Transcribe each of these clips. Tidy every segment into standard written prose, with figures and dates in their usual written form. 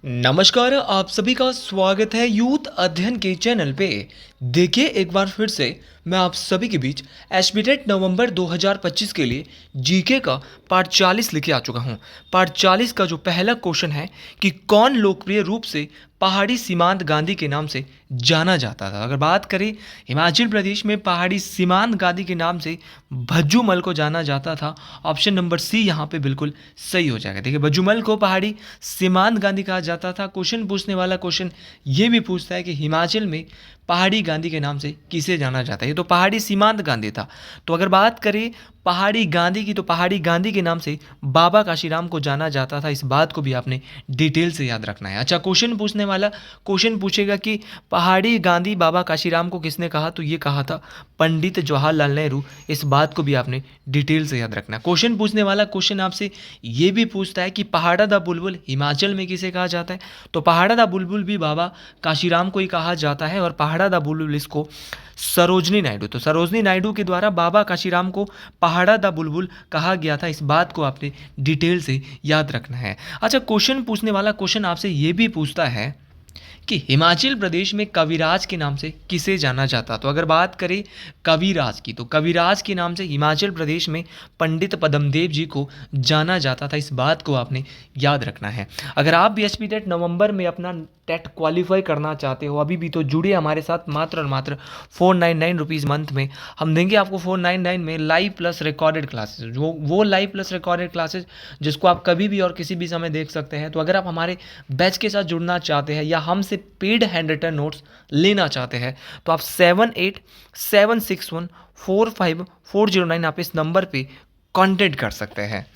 नमस्कार, आप सभी का स्वागत है यूथ अध्ययन के चैनल पे। देखिए एक बार फिर से मैं आप सभी के बीच एसबीटेट नवंबर 2025 के लिए जीके का पार्ट 40 लेके आ चुका हूँ। पार्ट 40 का जो पहला क्वेश्चन है कि कौन लोकप्रिय रूप से पहाड़ी सीमांत गांधी के नाम से जाना जाता था। अगर बात करें हिमाचल प्रदेश में पहाड़ी सीमांत गांधी के नाम से भज्जूमल को जाना जाता था। ऑप्शन नंबर सी यहाँ पे बिल्कुल सही हो जाएगा। देखिए भज्जूमल को पहाड़ी सीमांत गांधी कहा जाता था। क्वेश्चन पूछने वाला क्वेश्चन ये भी पूछता है कि हिमाचल में पहाड़ी गांधी के नाम से किसे जाना जाता है। ये तो पहाड़ी सीमांत गांधी था। तो अगर बात करें पहाड़ी गांधी की, तो पहाड़ी गांधी के नाम से बाबा काशीराम को जाना जाता था। इस बात को भी आपने डिटेल से याद रखना है। अच्छा, क्वेश्चन पूछने वाला क्वेश्चन पूछेगा कि पहाड़ी गांधी बाबा काशीराम को किसने कहा, तो ये कहा था पंडित जवाहरलाल नेहरू। इस बात को भी आपने डिटेल से याद रखना है। क्वेश्चन पूछने वाला क्वेश्चन आपसे ये भी पूछता है कि पहाड़ा दा बुलबुल हिमाचल में किसे कहा जाता है। तो पहाड़ा दा बुलबुल भी बाबा काशीराम को ही कहा जाता है। और पहाड़ा दा बुलबुल इसको सरोजनी नायडू, तो सरोजनी नायडू के द्वारा बाबा काशीराम को पहाड़ा दा बुलबुल कहा गया था। इस बात को आपने डिटेल से याद रखना है। अच्छा, क्वेश्चन पूछने वाला क्वेश्चन आपसे ये भी पूछता है कि हिमाचल प्रदेश में कविराज के नाम से किसे जाना जाता। तो अगर बात करें कविराज की, तो कविराज के नाम से हिमाचल प्रदेश में पंडित पद्मदेव जी को जाना जाता था। इस बात को आपने याद रखना है। अगर आप भी एसपीटेट नवंबर में अपना टेट क्वालिफाई करना चाहते हो अभी भी, तो जुड़िए हमारे साथ। मात्र और मात्र 499 रुपीज़ मंथ में हम देंगे आपको 499 में लाइव प्लस रिकॉर्डेड क्लासेस। वो लाइव प्लस रिकॉर्डेड क्लासेस जिसको आप कभी भी और किसी भी समय देख सकते हैं। तो अगर आप हमारे बैच के साथ जुड़ना चाहते हैं या हमसे पेड हैंड रिटन नोट्स लेना चाहते हैं, तो आप 7876145409 आप इस नंबर पे कांटेक्ट कर सकते हैं।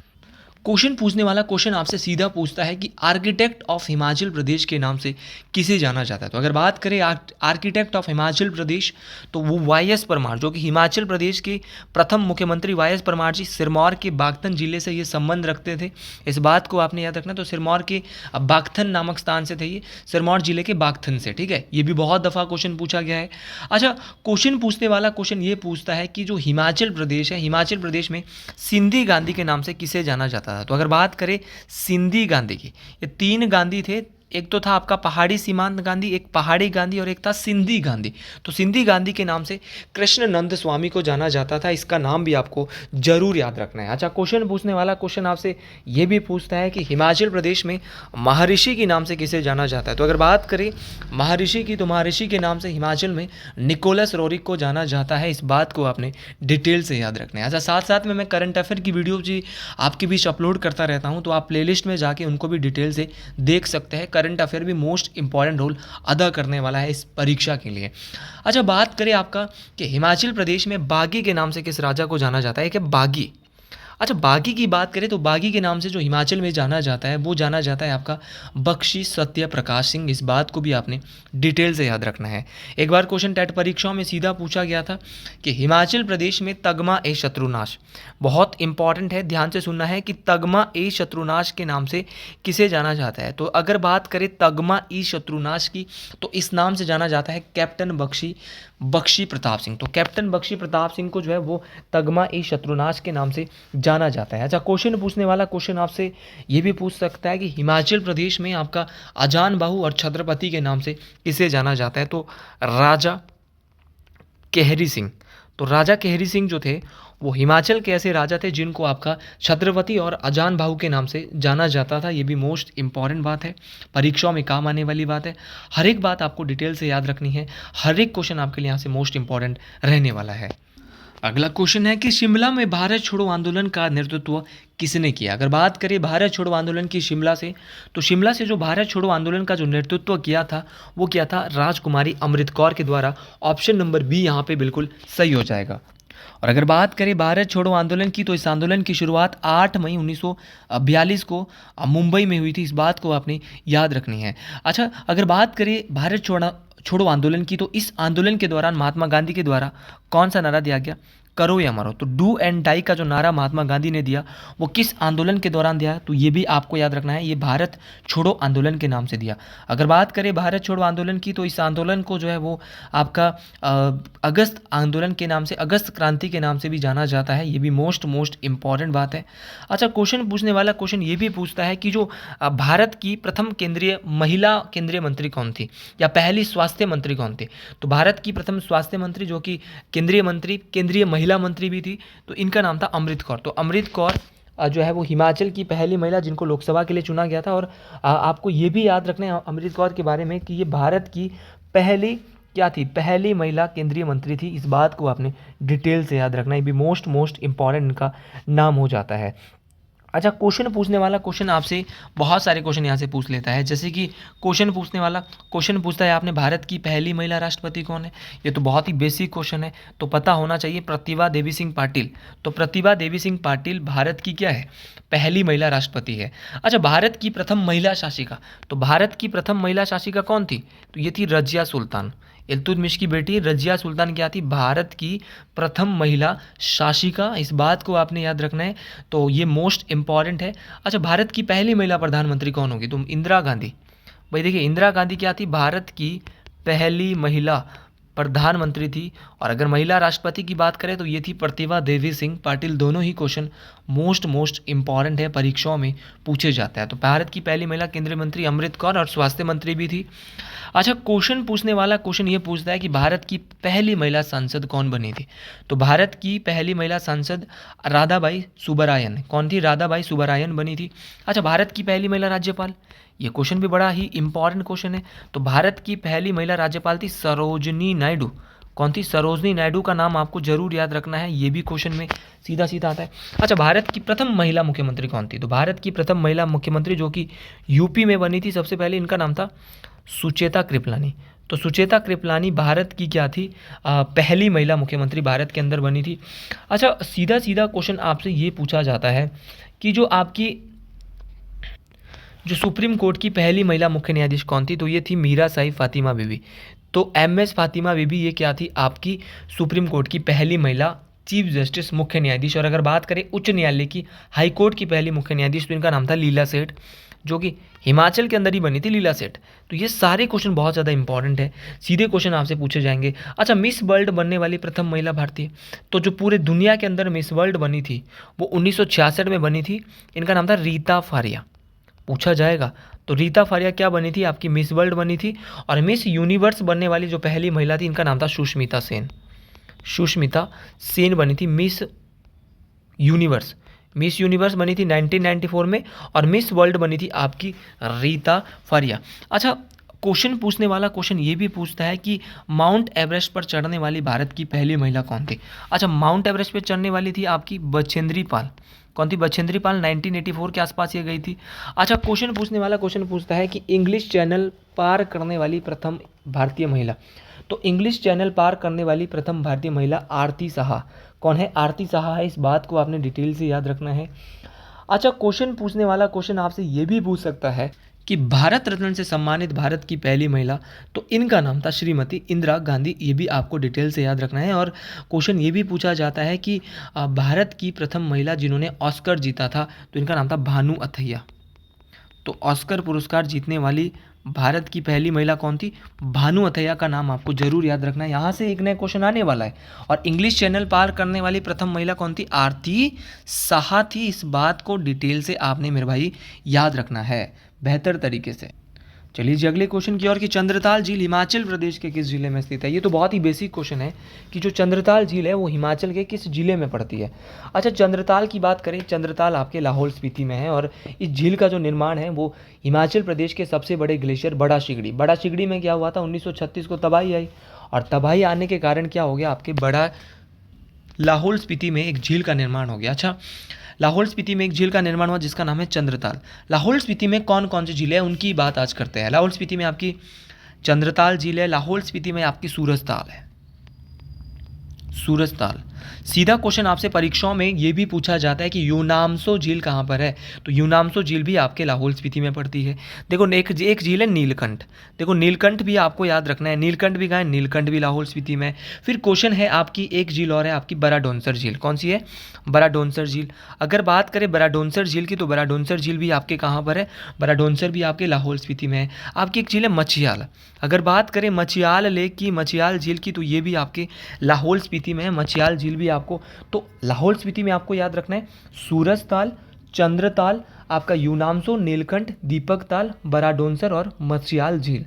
क्वेश्चन पूछने वाला क्वेश्चन आपसे सीधा पूछता है कि आर्किटेक्ट ऑफ हिमाचल प्रदेश के नाम से किसे जाना जाता है। तो अगर बात करें आर्किटेक्ट ऑफ हिमाचल प्रदेश, तो वो वाई एस परमार, जो कि हिमाचल प्रदेश के प्रथम मुख्यमंत्री वाई एस परमार जी सिरमौर के बागथन जिले से ये संबंध रखते थे। इस बात को आपने याद रखना। तो सिरमौर के बागथन नामक स्थान से थे ये, सिरमौर जिले के बागथन से। ठीक है, ये भी बहुत दफ़ा क्वेश्चन पूछा गया है। अच्छा, क्वेश्चन पूछने वाला क्वेश्चन ये पूछता है कि जो हिमाचल प्रदेश है, हिमाचल प्रदेश में सिंधी गांधी के नाम से किसे जाना जाता था। तो अगर बात करें सिंधी गांधी की, ये तीन गांधी थे। एक तो था आपका पहाड़ी सीमांत गांधी, एक पहाड़ी गांधी और एक था सिंधी गांधी। तो सिंधी गांधी के नाम से कृष्ण नंद स्वामी को जाना जाता था। इसका नाम भी आपको जरूर याद रखना है। अच्छा, क्वेश्चन पूछने वाला क्वेश्चन आपसे ये भी पूछता है कि हिमाचल प्रदेश में महर्षि के नाम से किसे जाना जाता है। तो अगर बात करें महर्षि की, तो महर्षि के नाम से हिमाचल में निकोलस रोरिक को जाना जाता है। इस बात को आपने डिटेल से याद रखना है। अच्छा, साथ साथ में मैं करंट अफेयर की वीडियो जी आपके बीच अपलोड करता रहता हूँ, तो आप प्लेलिस्ट में जाके उनको भी डिटेल से देख सकते हैं। करंट अफेयर भी मोस्ट इंपॉर्टेंट रोल अदा करने वाला है इस परीक्षा के लिए। अच्छा, बात करें आपका कि हिमाचल प्रदेश में बागी के नाम से किस राजा को जाना जाता है। कि बागी, अच्छा बागी की बात करें तो बागी के नाम से जो हिमाचल में जाना जाता है वो जाना जाता है आपका बख्शी सत्य प्रकाश सिंह। इस बात को भी आपने डिटेल से याद रखना है। एक बार क्वेश्चन टेट परीक्षाओं में सीधा पूछा गया था कि हिमाचल प्रदेश में तगमा ए शत्रुनाश, बहुत इंपॉर्टेंट है, ध्यान से सुनना है कि तगमा ए शत्रुनाश के नाम से किसे जाना जाता है। तो अगर बात करें तगमा ई शत्रुनाश की, तो इस नाम से जाना जाता है कैप्टन बख्शी प्रताप सिंह। तो कैप्टन बख्शी प्रताप सिंह को जो है वो तगमा ई शत्रुनाश के नाम से जाना जाता है। अच्छा, क्वेश्चन पूछने वाला क्वेश्चन आपसे ये भी पूछ सकता है कि हिमाचल प्रदेश में आपका अजान बाहू और छत्रपति के नाम से किसे जाना जाता है। तो राजा केहरी सिंह। तो राजा केहरी सिंह जो थे वो हिमाचल के ऐसे राजा थे जिनको आपका छत्रपति और अजान बाहू के नाम से जाना जाता था। ये भी मोस्ट इंपॉर्टेंट बात है, परीक्षाओं में काम आने वाली बात है। हर एक बात आपको डिटेल से याद रखनी है। हर एक क्वेश्चन आपके लिए यहाँ से मोस्ट इंपॉर्टेंट रहने वाला है। अगला क्वेश्चन है कि शिमला में भारत छोड़ो आंदोलन का नेतृत्व किसने किया। अगर बात करें भारत छोड़ो आंदोलन की शिमला से, तो शिमला से जो भारत छोड़ो आंदोलन का जो नेतृत्व किया था वो किया था राजकुमारी अमृत कौर के द्वारा। ऑप्शन नंबर बी यहाँ पे बिल्कुल सही हो जाएगा। और अगर बात करें भारत छोड़ो आंदोलन की, तो इस आंदोलन की शुरुआत 8 मई 1942 को मुंबई में हुई थी। इस बात को आपने याद रखनी है। अच्छा, अगर बात करें भारत छोड़ो आंदोलन की, तो इस आंदोलन के दौरान महात्मा गांधी के द्वारा कौन सा नारा दिया गया। करो या मरो। तो डू एंड डाई का जो नारा महात्मा गांधी ने दिया वो किस आंदोलन के दौरान दिया, तो ये भी आपको याद रखना है, ये भारत छोड़ो आंदोलन के नाम से दिया। अगर बात करें भारत छोड़ो आंदोलन की, तो इस आंदोलन को जो है वो आपका अगस्त आंदोलन के नाम से, अगस्त क्रांति के नाम से भी जाना जाता है। ये भी मोस्ट इंपॉर्टेंट बात है। अच्छा, क्वेश्चन पूछने वाला क्वेश्चन ये भी पूछता है कि जो भारत की प्रथम केंद्रीय महिला केंद्रीय मंत्री कौन थी, या पहली स्वास्थ्य मंत्री कौन थी। तो भारत की प्रथम स्वास्थ्य मंत्री जो कि केंद्रीय मंत्री, केंद्रीय महिला मंत्री भी थी, तो इनका नाम था अमृत कौर। तो अमृत कौर जो है वो हिमाचल की पहली महिला जिनको लोकसभा के लिए चुना गया था। और आपको ये भी याद रखना है अमृत कौर के बारे में कि ये भारत की पहली क्या थी, पहली महिला केंद्रीय मंत्री थी। इस बात को आपने डिटेल से याद रखना है, ये भी मोस्ट इंपॉर्टेंट इनका नाम हो जाता है। अच्छा, क्वेश्चन पूछने वाला क्वेश्चन आपसे बहुत सारे क्वेश्चन यहाँ से पूछ लेता है। जैसे कि क्वेश्चन पूछने वाला क्वेश्चन पूछता है आपने भारत की पहली महिला राष्ट्रपति कौन है। ये तो बहुत ही बेसिक क्वेश्चन है, तो पता होना चाहिए, प्रतिभा देवी सिंह पाटिल। तो प्रतिभा देवी सिंह पाटिल भारत की क्या है, पहली महिला राष्ट्रपति है। अच्छा, भारत की प्रथम महिला शासिका, तो भारत की प्रथम महिला शासिका कौन थी, तो ये थी रजिया सुल्तान। इल्तुतमिश की बेटी रजिया सुल्तान क्या थी, भारत की प्रथम महिला शासिका। इस बात को आपने याद रखना है, तो ये मोस्ट इंपॉर्टेंट है। अच्छा, भारत की पहली महिला प्रधानमंत्री कौन होगी, तो इंदिरा गांधी। भाई देखिए, इंदिरा गांधी क्या थी, भारत की पहली महिला प्रधानमंत्री थी। और अगर महिला राष्ट्रपति की बात करें तो ये थी प्रतिभा देवी सिंह पाटिल। दोनों ही क्वेश्चन मोस्ट इंपॉर्टेंट है, परीक्षाओं में पूछे जाता है। तो भारत की पहली महिला केंद्रीय मंत्री अमृत कौर और स्वास्थ्य मंत्री भी थी। अच्छा, क्वेश्चन पूछने वाला क्वेश्चन ये पूछता है कि भारत की पहली महिला सांसद कौन बनी थी। तो भारत की पहली महिला सांसद राधाबाई सुब्बारायन। कौन थी, राधाबाई सुब्बारायन बनी थी। अच्छा, भारत की पहली महिला राज्यपाल, ये क्वेश्चन भी बड़ा ही इंपॉर्टेंट क्वेश्चन है। तो भारत की पहली महिला राज्यपाल थी सरोजनी नायडू। कौन थी, सरोजनी नायडू का नाम आपको जरूर याद रखना है, ये भी क्वेश्चन में सीधा आता है। अच्छा, भारत की प्रथम महिला मुख्यमंत्री कौन थी, तो भारत की प्रथम महिला मुख्यमंत्री जो कि यूपी में बनी थी सबसे पहले, इनका नाम था सुचेता कृपलानी। तो सुचेता कृपलानी भारत की क्या थी, पहली महिला मुख्यमंत्री भारत के अंदर बनी थी। अच्छा, सीधा क्वेश्चन आपसे ये पूछा जाता है कि जो आपकी जो सुप्रीम कोर्ट की पहली महिला मुख्य न्यायाधीश कौन थी, तो ये थी मीरा साहिब फातिमा बीबी। तो एमएस फातिमा बीबी ये क्या थी, आपकी सुप्रीम कोर्ट की पहली महिला चीफ जस्टिस मुख्य न्यायाधीश। और अगर बात करें उच्च न्यायालय की हाई कोर्ट की पहली मुख्य न्यायाधीश, तो इनका नाम था लीला सेठ, जो कि हिमाचल के अंदर ही बनी थी लीला सेठ। तो ये सारे क्वेश्चन बहुत ज़्यादा इंपॉर्टेंट है, सीधे क्वेश्चन आपसे पूछे जाएंगे। अच्छा, मिस वर्ल्ड बनने वाली प्रथम महिला भारतीय, तो जो पूरे दुनिया के अंदर मिस वर्ल्ड बनी थी वो 1966 में बनी थी। इनका नाम था रीता फारिया, पूछा जाएगा। तो रीता फारिया क्या बनी थी, आपकी मिस वर्ल्ड बनी थी। और मिस यूनिवर्स बनने वाली जो पहली महिला थी, इनका नाम था सुष्मिता सेन। सुष्मिता सेन बनी थी मिस यूनिवर्स। मिस यूनिवर्स बनी थी 1994 में, और मिस वर्ल्ड बनी थी आपकी रीता फारिया। अच्छा, क्वेश्चन पूछने वाला क्वेश्चन ये भी पूछता है कि माउंट एवरेस्ट पर चढ़ने वाली भारत की पहली महिला कौन थी। अच्छा, माउंट एवरेस्ट पर चढ़ने वाली थी आपकी बछेंद्री पाल। कौन थी, बछेंद्री पाल। 1984 के आसपास ये गई थी। अच्छा, क्वेश्चन पूछने वाला क्वेश्चन पूछता है कि इंग्लिश चैनल पार करने वाली प्रथम भारतीय महिला। तो इंग्लिश चैनल पार करने वाली प्रथम भारतीय महिला आरती साहा। कौन है, आरती साहा है। इस बात को आपने डिटेल से याद रखना है। अच्छा, क्वेश्चन पूछने वाला क्वेश्चन आपसे ये भी पूछ सकता है कि भारत रत्न से सम्मानित भारत की पहली महिला, तो इनका नाम था श्रीमती इंदिरा गांधी। ये भी आपको डिटेल से याद रखना है। और क्वेश्चन ये भी पूछा जाता है कि भारत की प्रथम महिला जिन्होंने ऑस्कर जीता था, तो इनका नाम था भानु अथैया। तो ऑस्कर पुरस्कार जीतने वाली भारत की पहली महिला कौन थी, भानु अथैया का नाम आपको जरूर याद रखना है। यहाँ से एक नया क्वेश्चन आने वाला है। और इंग्लिश चैनल पार करने वाली प्रथम महिला कौन थी, आरती साहा थी। इस बात को डिटेल से आपने मेरे भाई याद रखना है बेहतर तरीके से। चलिए जी अगले क्वेश्चन की ओर कि चंद्रताल झील हिमाचल प्रदेश के किस जिले में स्थित है। ये तो बहुत ही बेसिक क्वेश्चन है कि जो चंद्रताल झील है वो हिमाचल के किस जिले में पड़ती है। अच्छा, चंद्रताल की बात करें, चंद्रताल आपके लाहौल स्पीति में है। और इस झील का जो निर्माण है वो हिमाचल प्रदेश के सबसे बड़े ग्लेशियर बड़ा शिगड़ी में क्या हुआ था, 1936 को तबाही आई। और तबाही आने के कारण क्या हो गया, आपके बड़ा लाहौल स्पीति में एक झील का निर्माण हो गया। अच्छा, लाहौल स्पीति में एक झील का निर्माण हुआ जिसका नाम है चंद्रताल। लाहौल स्पीति में कौन कौन सी झीलें हैं उनकी बात आज करते हैं। लाहौल स्पीति में आपकी चंद्रताल झील है, लाहौल स्पीति में आपकी सूरजताल है, सूरजताल। सीधा क्वेश्चन आपसे परीक्षाओं में ये भी पूछा जाता है कि यूनामसो झील कहाँ पर है, तो यूनामसो झील भी आपके लाहौल स्पीति में पड़ती है। देखो एक झील है नीलकंठ, देखो नीलकंठ भी आपको याद रखना है, नीलकंठ भी कहाँ है, नीलकंठ भी लाहौल स्पीति में है। फिर क्वेश्चन है आपकी एक झील और है आपकी बड़ा डोनसर झील, कौन सी है, बड़ा डोनसर झील। अगर बात करें बड़ा डोनसर झील की, तो बड़ा डोनसर झील भी आपके कहाँ पर है, बड़ा डोनसर भी आपके लाहौल स्पीति में है। आपकी एक झील है मचियाल, अगर बात करें मचियाल लेक की, मचियाल झील की, तो ये भी आपके लाहौल स्पीति में है, मचियाल झील भी आपको। तो लाहौल स्पीति में आपको याद रखना है सूरज ताल, चंद्र ताल, आपका यूनामसो, नीलकंठ, दीपक ताल, बड़ा डोनसर और मचियाल झील।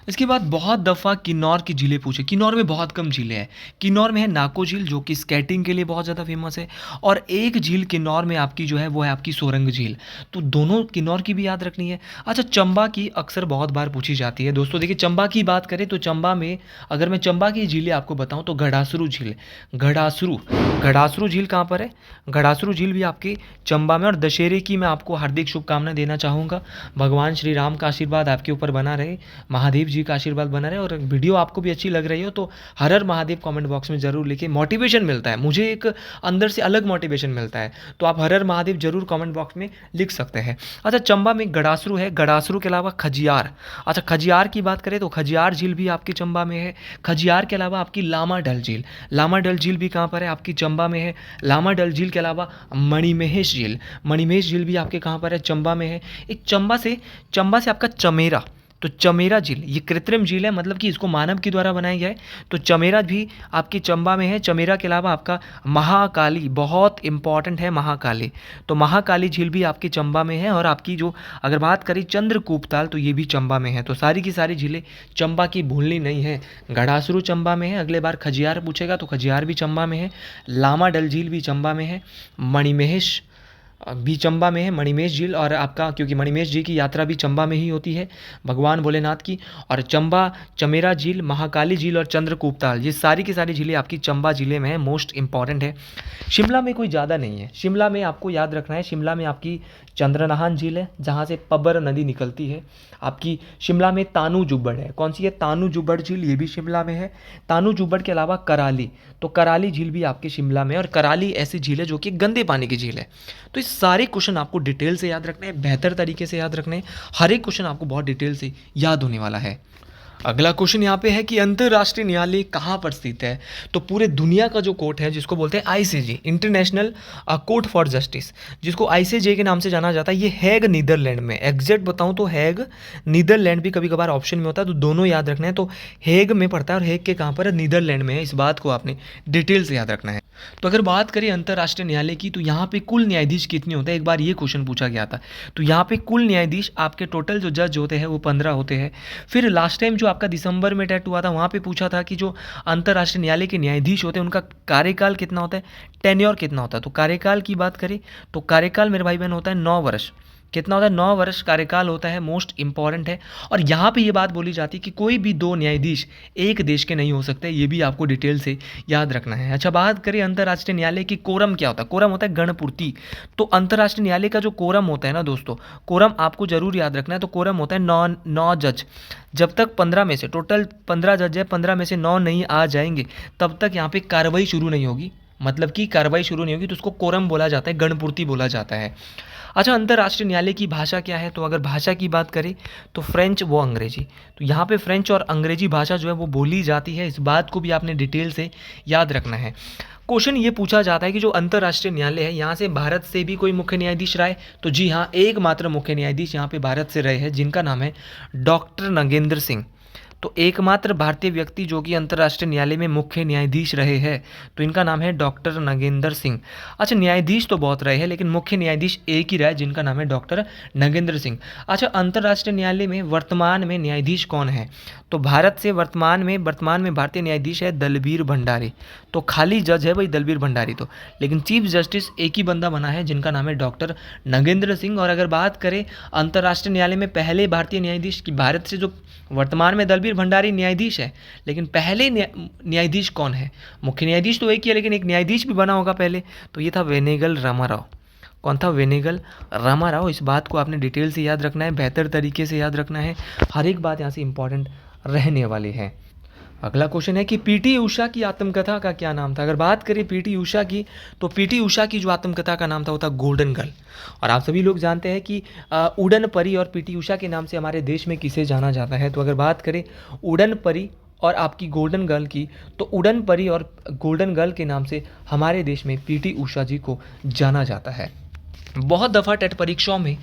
इसके बाद बहुत दफ़ा किन्नौर की झीलें पूछे, किन्नौर में बहुत कम झीलें हैं। किन्नौर में है नाको झील जो कि स्केटिंग के लिए बहुत ज़्यादा फेमस है, और एक झील किन्नौर में आपकी जो है वो है आपकी सोरंग झील, तो दोनों किन्नौर की भी याद रखनी है। अच्छा, चंबा की अक्सर बहुत बार पूछी जाती है दोस्तों। देखिए चंबा की बात करें तो चंबा में अगर मैं चंबा की झीलें आपको बताऊँ तो घड़ासरू झील, घड़ासरू झील कहाँ पर है, घड़ासरू झील भी आपके चंबा में। और दशहरे की मैं आपको हार्दिक शुभकामनाएं देना चाहूँगा, भगवान श्री राम का आशीर्वाद आपके ऊपर बना रहे, महादेव जी का आशीर्वाद बना रहे। और वीडियो आपको भी अच्छी लग रही हो तो हर हर महादेव कमेंट बॉक्स में जरूर लिखिए, मोटिवेशन मिलता है मुझे, एक अंदर से अलग मोटिवेशन मिलता है, तो आप हर हर महादेव जरूर कमेंट बॉक्स में लिख सकते हैं। अच्छा, चंबा में गड़ासरू है, गड़ासरू के अलावा खजियार। अच्छा, खजियार की बात करें तो खजियार झील भी आपकी चंबा में है। खजियार के अलावा आपकी लामा डल झील, लामा डल झील भी कहाँ पर है, आपकी चंबा में है। लामा डल झील के अलावा मणिमहेश झील, मणिमहेश झील भी आपके कहाँ पर है, चंबा में है। एक चंबा से आपका चमेरा, तो चमेरा झील ये कृत्रिम झील है, मतलब कि इसको मानव के द्वारा बनाया गया है, तो चमेरा भी आपकी चंबा में है। चमेरा के अलावा आपका महाकाली, बहुत इंपॉर्टेंट है महाकाली, तो महाकाली झील भी आपकी चंबा में है। और आपकी जो अगर बात करें चंद्रकूप ताल, तो ये भी चंबा में है। तो सारी की सारी झीलें चंबा की भूलनी नहीं है। घड़ासरू चंबा में है, अगले बार खजियार पूछेगा तो खजियार भी चंबा में है, लामा डल झील भी चंबा में है, मणिमहेश भी चंबा में है, मणिमहेश झील। और आपका क्योंकि मणिमहेश जी की यात्रा भी चंबा में ही होती है भगवान भोलेनाथ की, और चंबा, चमेरा झील, महाकाली झील और चंद्रकूप ताल, ये सारी की सारी झीलें आपकी चंबा जिले में है, मोस्ट इंपॉर्टेंट है। शिमला में कोई ज़्यादा नहीं है, शिमला में आपको याद रखना है, शिमला में आपकी चंद्रनहान झील है जहाँ से पब्बर नदी निकलती है। आपकी शिमला में तानू जुब्बड़ है, कौन सी है, तानू जुब्बड़ झील, ये भी शिमला में है। तानू जुब्बड़ के अलावा कराली, तो कराली झील भी आपके शिमला में है। और कराली ऐसी झील है जो कि गंदे पानी की झील है। तो इस सारे क्वेश्चन आपको डिटेल से याद रखने हैं, बेहतर तरीके से याद रखने हैं, हर एक क्वेश्चन आपको बहुत डिटेल से याद होने वाला है। अगला क्वेश्चन यहाँ पे है कि अंतर्राष्ट्रीय न्यायालय कहाँ पर स्थित है, तो पूरे दुनिया का जो कोर्ट है जिसको बोलते हैं ICJ, international court for justice, जिसको आईसीजे के नाम से जाना जाता है, ये हैग नीदरलैंड में, एग्जैक्ट बताऊँ तो हैग नीदरलैंड भी कभी कभार ऑप्शन में होता है, तो दोनों याद रखना है। तो हैग में पड़ता है और हैग के कहाँ पर है, नीदरलैंड में है, इस बात को आपने डिटेल से याद रखना है। तो अगर बात करें अंतर्राष्ट्रीय न्यायालय की, तो यहाँ पे कुल न्यायाधीश कितने होते हैं, एक बार ये क्वेश्चन पूछा गया था। तो यहाँ पे कुल न्यायाधीश आपके टोटल जो जज होते हैं वो 15 होते हैं। फिर लास्ट टाइम जो आपका दिसंबर में टेट हुआ था वहाँ पे पूछा था कि जो अंतर्राष्ट्रीय न्यायालय के न्यायाधीश होते हैं उनका कार्यकाल कितना होता है, टेन्योर कितना होता है। तो कार्यकाल की बात करें तो कार्यकाल मेरे भाई बहन होता है 9 वर्ष, कितना होता है, 9 वर्ष कार्यकाल होता है, मोस्ट इंपॉर्टेंट है। और यहाँ पे ये बात बोली जाती है कि कोई भी 2 न्यायाधीश एक देश के नहीं हो सकते, ये भी आपको डिटेल से याद रखना है। अच्छा, बात करें अंतर्राष्ट्रीय न्यायालय की कोरम क्या होता है, कोरम होता है गणपूर्ति। तो अंतर्राष्ट्रीय न्यायालय का जो कोरम होता है ना दोस्तों, कोरम आपको जरूर याद रखना है। तो कोरम होता है 9 जज, जब तक 15 में से, टोटल 15 जज है, 15 में से 9 नहीं आ जाएंगे तब तक यहाँ पे कार्रवाई शुरू नहीं होगी, मतलब कि कार्रवाई शुरू नहीं होगी, तो उसको कोरम बोला जाता है, गणपूर्ति बोला जाता है। अच्छा, अंतर्राष्ट्रीय न्यायालय की भाषा क्या है, तो अगर भाषा की बात करें तो फ्रेंच व अंग्रेजी, तो यहाँ पे फ्रेंच और अंग्रेजी भाषा जो है वो बोली जाती है, इस बात को भी आपने डिटेल से याद रखना है। क्वेश्चन ये पूछा जाता है कि जो अंतर्राष्ट्रीय न्यायालय है यहाँ से भारत से भी कोई मुख्य न्यायाधीश रहा है, तो जी हाँ, एकमात्र मुख्य न्यायाधीश यहाँ पे भारत से रहे हैं जिनका नाम है डॉक्टर नगेंद्र सिंह। तो एकमात्र भारतीय व्यक्ति जो कि अंतर्राष्ट्रीय न्यायालय में मुख्य न्यायाधीश रहे हैं, तो इनका नाम है डॉक्टर नगेंद्र सिंह। अच्छा, न्यायाधीश तो बहुत रहे हैं लेकिन मुख्य न्यायाधीश एक ही रहा है जिनका नाम है डॉक्टर नगेंद्र सिंह। अच्छा, अंतर्राष्ट्रीय न्यायालय में वर्तमान में न्यायाधीश कौन है, तो भारत से वर्तमान में भारतीय न्यायाधीश है दलबीर भंडारी। तो खाली जज है भाई दलबीर भंडारी, तो लेकिन चीफ जस्टिस एक ही बंदा बना है जिनका नाम है डॉक्टर नगेंद्र सिंह। और अगर बात करें अंतर्राष्ट्रीय न्यायालय में पहले भारतीय न्यायाधीश की, भारत से जो वर्तमान में दलबीर भंडारी न्यायाधीश है, लेकिन पहले न्यायाधीश कौन है, मुख्य न्यायाधीश तो एक ही है लेकिन एक न्यायाधीश भी बना होगा पहले, तो ये था वेनेगल रामाराव। कौन था, वेनेगल रामाराव। इस बात को आपने डिटेल से याद रखना है, बेहतर तरीके से याद रखना है, हर एक बात यहाँ से इंपॉर्टेंट रहने वाली है। अगला क्वेश्चन है कि पीटी उषा की आत्मकथा का क्या नाम था। अगर बात करें पीटी उषा की, तो पीटी उषा की जो आत्मकथा का नाम था वो था गोल्डन गर्ल। और आप सभी लोग जानते हैं कि उड़न परी और पीटी उषा के नाम से हमारे देश में किसे जाना जाता है। तो अगर बात करें उड़न परी और आपकी गोल्डन गर्ल की, तो उड़न परी और गोल्डन गर्ल के नाम से हमारे देश में पीटी उषा जी को जाना जाता है। बहुत दफ़ा टेट परीक्षाओं में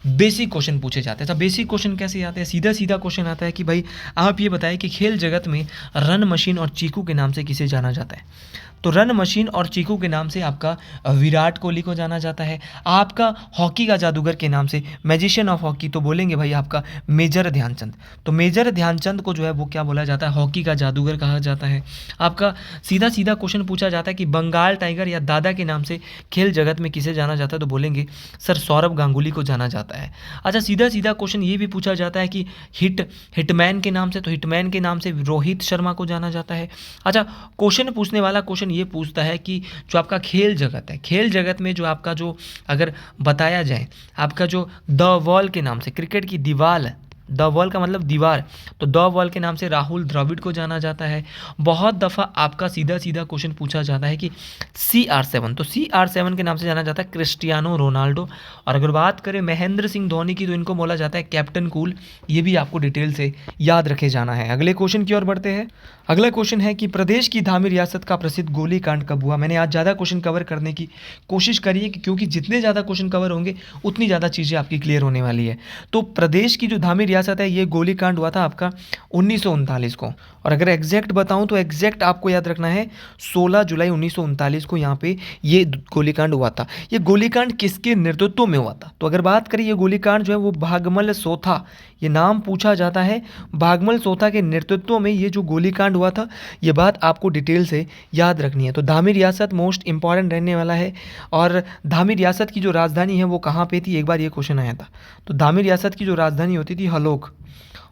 बेसिक क्वेश्चन पूछे जाते हैं। तो बेसिक क्वेश्चन कैसे आते हैं, सीधा सीधा क्वेश्चन आता है कि भाई आप ये बताएं कि खेल जगत में रन मशीन और चीकू के नाम से किसे जाना जाता है। तो रन मशीन और चीकू के नाम से आपका विराट कोहली को जाना जाता है। आपका हॉकी का जादूगर के नाम से, मैजिशियन ऑफ हॉकी, तो बोलेंगे भाई आपका मेजर ध्यानचंद। तो मेजर ध्यानचंद को जो है वो क्या बोला जाता है, हॉकी का जादूगर कहा जाता है। आपका सीधा सीधा क्वेश्चन पूछा जाता है कि बंगाल टाइगर या दादा के नाम से खेल जगत में किसे जाना जाता है, तो बोलेंगे सर सौरभ गांगुली को जाना जाता है। अच्छा, सीधा सीधा क्वेश्चन ये भी पूछा जाता है कि हिटमैन के नाम से, तो हिटमैन के नाम से रोहित शर्मा को जाना जाता है। अच्छा, क्वेश्चन पूछने वाला क्वेश्चन ये पूछता है कि जो आपका खेल जगत है, खेल जगत में जो आपका जो अगर बताया जाए आपका जो द वॉल के नाम से, क्रिकेट की दीवार, द वॉल का मतलब दीवार, तो द वॉल के नाम से राहुल द्रविड़ को जाना जाता है। बहुत दफ़ा आपका सीधा सीधा क्वेश्चन पूछा जाता है कि CR7, तो CR7 के नाम से जाना जाता है क्रिस्टियानो रोनाल्डो। और अगर बात करें महेंद्र सिंह धोनी की, तो इनको बोला जाता है कैप्टन कूल। ये भी आपको डिटेल से याद रखे जाना है। अगले क्वेश्चन की ओर बढ़ते हैं। अगला क्वेश्चन है कि प्रदेश की धामी रियासत का प्रसिद्ध गोली कांड कब हुआ। मैंने आज ज़्यादा क्वेश्चन कवर करने की कोशिश करी है क्योंकि जितने ज़्यादा क्वेश्चन कवर होंगे उतनी ज़्यादा चीज़ें आपकी क्लियर होने वाली है। तो प्रदेश की जो धामी रियासत है, ये गोली कांड हुआ था आपका 1939 को। और अगर एग्जैक्ट बताऊं तो एग्जैक्ट आपको याद रखना है 16 जुलाई 1939 को यहाँ पे ये गोलीकांड हुआ था। ये गोलीकांड किसके नेतृत्व में हुआ था, तो अगर बात करें ये गोलीकांड जो है वो भागमल सोथा, ये नाम पूछा जाता है, भागमल सोथा के नेतृत्व में ये जो गोलीकांड हुआ था, ये बात आपको डिटेल से याद रखनी है। तो धामी रियासत मोस्ट इंपॉर्टेंट रहने वाला है। और धामी रियासत की जो राजधानी है वो कहाँ पे थी, एक बार ये क्वेश्चन आया था। तो धामी रियासत की जो राजधानी होती थी हलोग,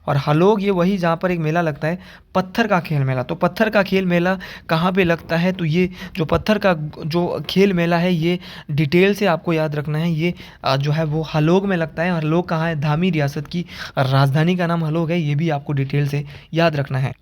और हलोग ये वही जहाँ पर एक मेला लगता है पत्थर का खेल मेला। तो पत्थर का खेल मेला कहाँ पे लगता है, तो ये जो पत्थर का जो खेल मेला है ये डिटेल से आपको याद रखना है। ये जो है वो हलोग में लगता है। हलोग कहाँ है, धामी रियासत की राजधानी का नाम हलोग है। ये भी आपको डिटेल से याद रखना है।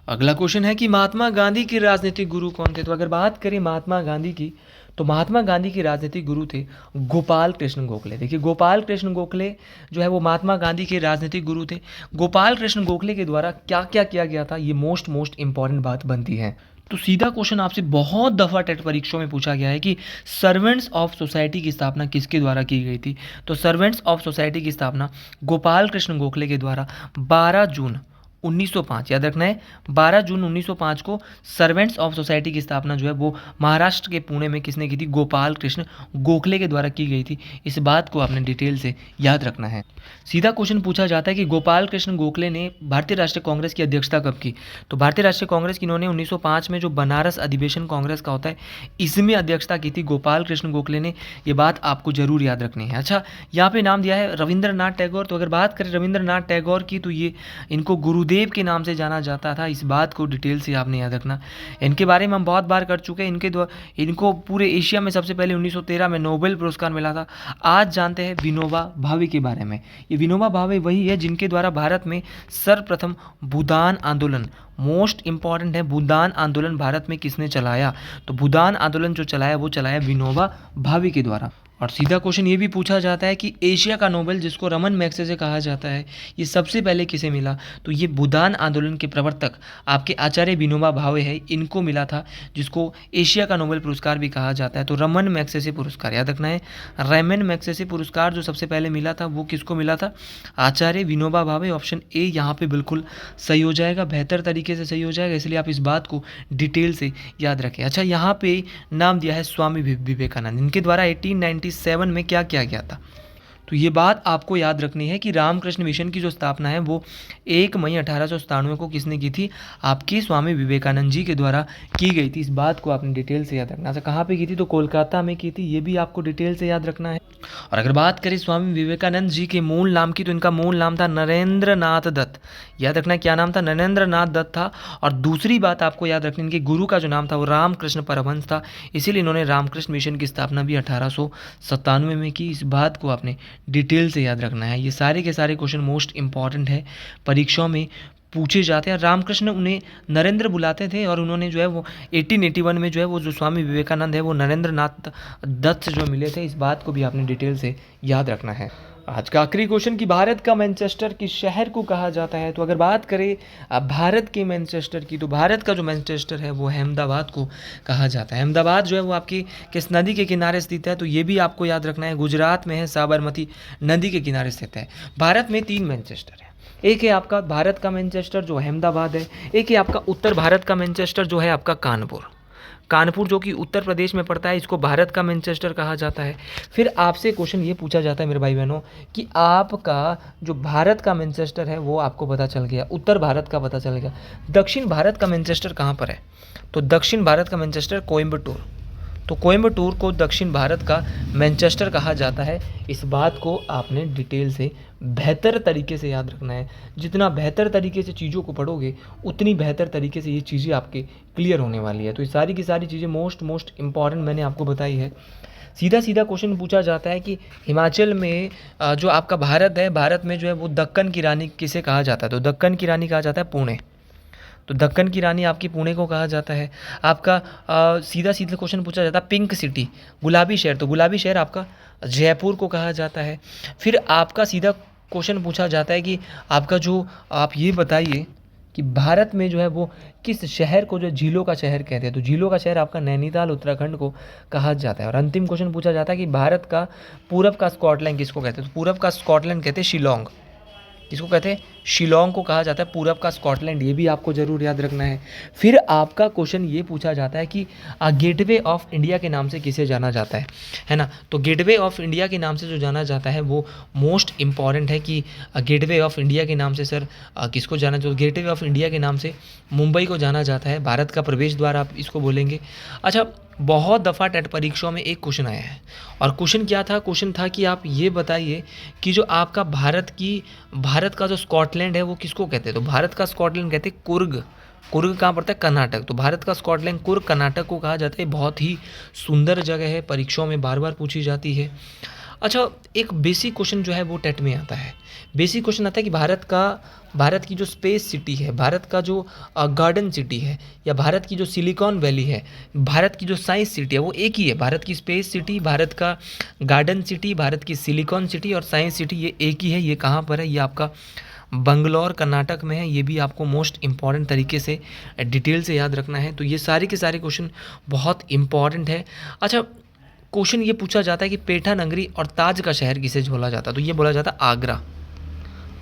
अगला क्वेश्चन है कि महात्मा गांधी के राजनीतिक गुरु कौन थे। तो अगर बात करें महात्मा गांधी की, तो महात्मा गांधी के राजनीतिक गुरु थे गोपाल कृष्ण गोखले। देखिए गोपाल कृष्ण गोखले जो है वो महात्मा गांधी के राजनीतिक गुरु थे। गोपाल कृष्ण गोखले के द्वारा क्या क्या किया गया था, ये मोस्ट इंपॉर्टेंट बात बनती है। तो सीधा क्वेश्चन आपसे बहुत दफ़ा टेट परीक्षाओं में पूछा गया है कि सर्वेंट्स ऑफ सोसाइटी की स्थापना किसके द्वारा की गई थी। तो सर्वेंट्स ऑफ सोसाइटी की स्थापना गोपाल कृष्ण गोखले के द्वारा 12 जून 1905, याद रखना है 12 जून 1905 को सर्वेंट्स ऑफ सोसाइटी की स्थापना जो है वो महाराष्ट्र के पुणे में किसने की थी, गोपाल कृष्ण गोखले के द्वारा की गई थी। इस बात को आपने डिटेल से याद रखना है। सीधा क्वेश्चन पूछा जाता है कि गोपाल कृष्ण गोखले ने भारतीय राष्ट्रीय कांग्रेस की अध्यक्षता कब की। तो भारतीय राष्ट्रीय कांग्रेस की इन्होंने 1905 में जो बनारस अधिवेशन कांग्रेस का होता है इसमें अध्यक्षता की थी गोपाल कृष्ण गोखले ने। ये बात आपको जरूर याद रखनी है। अच्छा, यहाँ पे नाम दिया है रविंद्रनाथ टैगोर। तो अगर बात करें रविंद्रनाथ टैगोर की, तो ये इनको गुरुदेव के नाम से जाना जाता था। इस बात को डिटेल से आपने याद रखना। इनके बारे में हम बहुत बार कर चुके हैं। इनको पूरे एशिया में सबसे पहले 1913 में नोबेल पुरस्कार मिला था। आज जानते हैं विनोबा भावे के बारे में। ये विनोबा भावे वही है जिनके द्वारा भारत में सर्वप्रथम भूदान आंदोलन, मोस्ट इंपॉर्टेंट है, भूदान आंदोलन भारत में किसने चलाया। तो भूदान आंदोलन जो चलाया वो चलाया विनोबा भावे के द्वारा। और सीधा क्वेश्चन ये भी पूछा जाता है कि एशिया का नोबेल जिसको रमन मैग्सेसे कहा जाता है, ये सबसे पहले किसे मिला। तो ये भूदान आंदोलन के प्रवर्तक आपके आचार्य विनोबा भावे है, इनको मिला था, जिसको एशिया का नोबेल पुरस्कार भी कहा जाता है। तो रमन मैग्सेसे पुरस्कार याद रखना है। रमन मैग्सेसे पुरस्कार जो सबसे पहले मिला था वो किसको मिला था, आचार्य विनोबा भावे। ऑप्शन ए यहाँ पे बिल्कुल सही हो जाएगा, बेहतर तरीके से सही हो जाएगा, इसलिए आप इस बात को डिटेल से याद रखें। अच्छा, यहाँ पे नाम दिया है स्वामी विवेकानंद। इनके द्वारा 1897 में क्या किया गया था। तो ये बात आपको याद रखनी है कि रामकृष्ण मिशन की जो स्थापना है वो 1 मई 1897 को किसने की थी, आपके स्वामी विवेकानंद जी के द्वारा की गई थी। इस बात को आपने डिटेल से याद रखना है। कहाँ पे की थी, तो कोलकाता में की थी। ये भी आपको डिटेल से याद रखना है। और अगर बात करें स्वामी विवेकानंद जी के मूल नाम की, तो इनका मूल नाम था नरेंद्र नाथ दत्त। याद रखना क्या नाम था, नरेंद्र नाथ दत्त था। और दूसरी बात आपको याद रखनी, इनके गुरु का जो नाम था वो रामकृष्ण परमहंस था, इसीलिए इन्होंने रामकृष्ण मिशन की स्थापना भी 1897 में की। इस बात को आपने डिटेल से याद रखना है। ये सारे के सारे क्वेश्चन मोस्ट इंपॉर्टेंट है, परीक्षाओं में पूछे जाते हैं। रामकृष्ण उन्हें नरेंद्र बुलाते थे और उन्होंने जो है वो 1881 में जो है वो जो स्वामी विवेकानंद है वो नरेंद्र नाथ दत्त से जो मिले थे, इस बात को भी आपने डिटेल से याद रखना है। आज का आखिरी क्वेश्चन कि भारत का मैनचेस्टर किस शहर को कहा जाता है। तो अगर बात करें भारत के मैनचेस्टर की, तो भारत का जो मैनचेस्टर है वो अहमदाबाद को कहा जाता है। अहमदाबाद जो है वो आपकी किस नदी के किनारे स्थित है, तो ये भी आपको याद रखना है, गुजरात में है, साबरमती नदी के किनारे स्थित है। भारत में 3 मैनचेस्टर है, एक है आपका भारत का मैनचेस्टर जो अहमदाबाद है, एक है आपका उत्तर भारत का मैनचेस्टर जो है आपका कानपुर। कानपुर जो कि उत्तर प्रदेश में पड़ता है, इसको भारत का मैनचेस्टर कहा जाता है। फिर आपसे क्वेश्चन ये पूछा जाता है मेरे भाई बहनों कि आपका जो भारत का मैनचेस्टर है वो आपको पता चल गया, उत्तर भारत का पता चल गया, दक्षिण भारत का मैनचेस्टर कहाँ पर है। तो दक्षिण भारत का मैनचेस्टर कोयम्बटूर। तो कोयम्बटूर को दक्षिण भारत का मैनचेस्टर कहा जाता है। इस बात को आपने डिटेल से बेहतर तरीके से याद रखना है। जितना बेहतर तरीके से चीज़ों को पढ़ोगे उतनी बेहतर तरीके से ये चीज़ें आपके क्लियर होने वाली है। तो ये सारी की सारी चीज़ें मोस्ट इम्पॉर्टेंट मैंने आपको बताई है। सीधा सीधा क्वेश्चन पूछा जाता है कि हिमाचल में जो आपका भारत है, भारत में जो है वो दक्कन की रानी किसे कहा जाता है। तो दक्कन की रानी कहा जाता है पुणे। तो दक्कन की रानी आपकी पुणे को कहा जाता है। आपका सीधा सीधा क्वेश्चन पूछा जाता है पिंक सिटी, गुलाबी शहर, तो गुलाबी शहर आपका जयपुर को कहा जाता है। फिर आपका सीधा क्वेश्चन पूछा जाता है कि आपका जो आप ये बताइए कि भारत में जो है वो किस शहर को जो झीलों का शहर कहते हैं। तो झीलों का शहर आपका नैनीताल उत्तराखंड को कहा जाता है। और अंतिम क्वेश्चन पूछा जाता है कि भारत का पूरब का स्कॉटलैंड किसको कहते हैं। तो पूरब का स्कॉटलैंड कहते हैं शिलोंग। किसको कहते हैं, शिलोंग को कहा जाता है पूरब का स्कॉटलैंड। ये भी आपको ज़रूर याद रखना है। फिर आपका क्वेश्चन ये पूछा जाता है कि गेटवे ऑफ इंडिया के नाम से किसे जाना जाता है ना। तो गेटवे ऑफ इंडिया के नाम से जो जाना जाता है वो मोस्ट इम्पॉर्टेंट है कि गेटवे ऑफ इंडिया के नाम से सर किसको जाना चाहिए। गेटवे ऑफ इंडिया के नाम से मुंबई को जाना जाता है, भारत का प्रवेश द्वार आप इसको बोलेंगे। अच्छा, बहुत दफ़ा टेट परीक्षाओं में एक क्वेश्चन आया है और क्वेश्चन क्या था, क्वेश्चन था कि आप ये बताइए कि जो आपका भारत का जो स्कॉटलैंड है वो किसको कहते हैं। तो भारत का स्कॉटलैंड कहते हैं कुर्ग। कुर्ग कहाँ पड़ता है, कर्नाटक। तो भारत का स्कॉटलैंड कुर्ग कर्नाटक को कहा जाता है। बहुत ही सुंदर जगह है, परीक्षाओं में बार बार पूछी जाती है। अच्छा, एक बेसिक क्वेश्चन जो है वो टेट में आता है। बेसिक क्वेश्चन आता है कि भारत की जो स्पेस सिटी है, भारत का जो गार्डन सिटी है, या भारत की जो सिलिकॉन वैली है, भारत की जो साइंस सिटी है वो एक ही है। भारत की स्पेस सिटी, भारत का गार्डन सिटी, भारत की सिलिकॉन सिटी और साइंस सिटी ये एक ही है। ये कहाँ पर है, ये आपका बंगलौर कर्नाटक में है। ये भी आपको मोस्ट इम्पॉर्टेंट तरीके से डिटेल से याद रखना है। तो ये सारे के सारे क्वेश्चन बहुत इम्पॉर्टेंट है। अच्छा, क्वेश्चन ये पूछा जाता है कि पेठा नगरी और ताज का शहर किसे बोला जाता है। तो ये बोला जाता है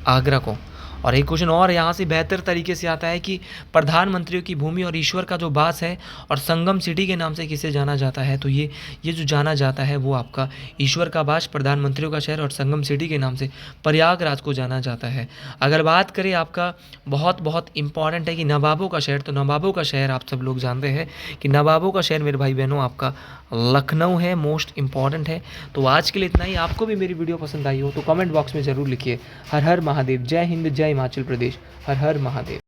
आगरा को। और एक क्वेश्चन और यहाँ से बेहतर तरीके से आता है कि प्रधानमंत्रियों की भूमि और ईश्वर का जो वास है और संगम सिटी के नाम से किसे जाना जाता है। तो ये जो जाना जाता है वो आपका ईश्वर का वास, प्रधानमंत्रियों का शहर और संगम सिटी के नाम से प्रयागराज को जाना जाता है। अगर बात करें आपका बहुत इंपॉर्टेंट है कि नवाबों का शहर, तो नवाबों का शहर आप सब लोग जानते हैं कि नवाबों का शहर मेरे भाई बहनों आपका लखनऊ है, मोस्ट इम्पॉर्टेंट है। तो आज के लिए इतना ही। आपको भी मेरी वीडियो पसंद आई हो तो कमेंट बॉक्स में ज़रूर लिखिए। हर हर महादेव, जय हिंद, जय हिमाचल प्रदेश, हर हर महादेव।